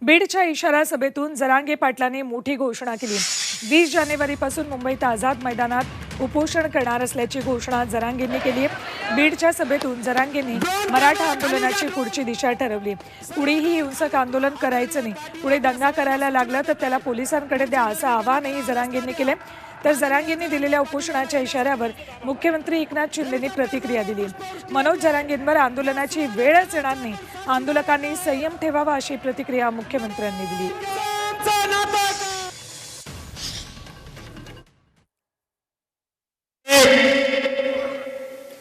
बीडच्या इशारा सभेतून जरांगे पाटलांनी मोठी घोषणा केली। 20 जानेवारीपासून मुंबईत आझाद मैदानात उपोषण करणार असल्याची घोषणा जरांगेंनी केली आहे। बीडच्या सभेतून जरांगेंनी मराठा आंदोलनाची पुढची दिशा ठरवली। कुणीही हिंसक आंदोलन करायचं नाही, पुढे दंगा करायला लागला तर त्याला पोलिसांकडे द्या असं आवाहनही जरांगेंनी केले। तर जरांगेंनी दिलेल्या उपोषणाच्या इशाऱ्यावर मुख्यमंत्री एकनाथ शिंदेंनी प्रतिक्रिया दिली। मनोज जरांगेंवर आंदोलनाची वेळच येणार नाही, आंदोलकांनी संयम ठेवावा अशी प्रतिक्रिया मुख्यमंत्र्यांनी दिली।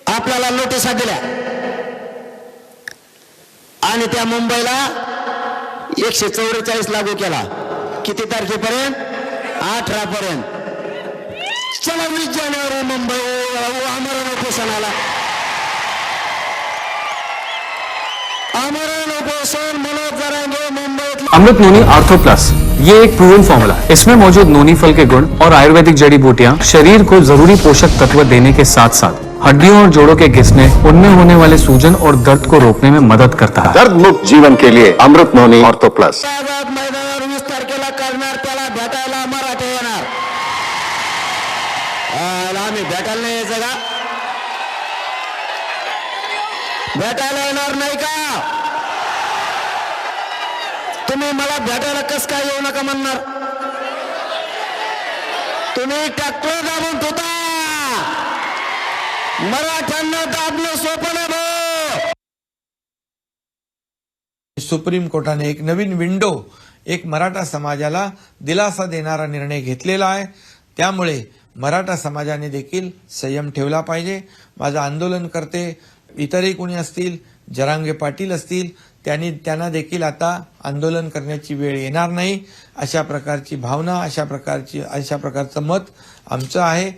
आपल्याला नोटिसा दिल्या आणि त्या मुंबईला 144 लागू केला। किती तारखेपर्यंत? 18 पर्यंत। चला 20 जानेवारी मुंबई आमरण उपोषणाला। आमरण उपोषण मनोज जरांगे मुंबई। अमृत नोनी आर्थो प्लस, ये एक प्रूवन फॉर्मूला। इसमें मौजूद नोनी फल के गुण और आयुर्वेदिक जड़ी बूटियां शरीर को जरूरी पोषक तत्व देने के साथ साथ हड्डियों और जोड़ों के घिसने, उनमें होने वाले सूजन और दर्द को रोकने में मदद करता है। दर्द मुक्त जीवन के लिए अमृत नोनी ऑर्थो प्लस। आझाद मैदानावर 20 तारखेला करणार, त्याला भेटायला मराठे येणार। आम्ही भेटायला नाही यायचं का? भेटायला येणार नाही का? तुम्ही मला भेटायला कस काय येऊ नका म्हणणार? तुम्ही ट्रॅक्टर दाबून ठेवता, मराठ्यांना दाबणं सोपं नाही भाऊ। सुप्रीम कोर्टाने एक नवीन विंडो, एक मराठा समाजाला दिलासा देणारा निर्णय घेतलेला आहे। त्यामुळे मराठा समाजाने देखील संयम ठेवला पाहिजे। माझं आंदोलन करते इतरही कोणी असतील, जरांगे पाटील असतील, त्यांना देखील आता आंदोलन करण्याची वेळ येणार नाही, अशा प्रकारची भावना, अशा प्रकारचं मत आमचं आहे।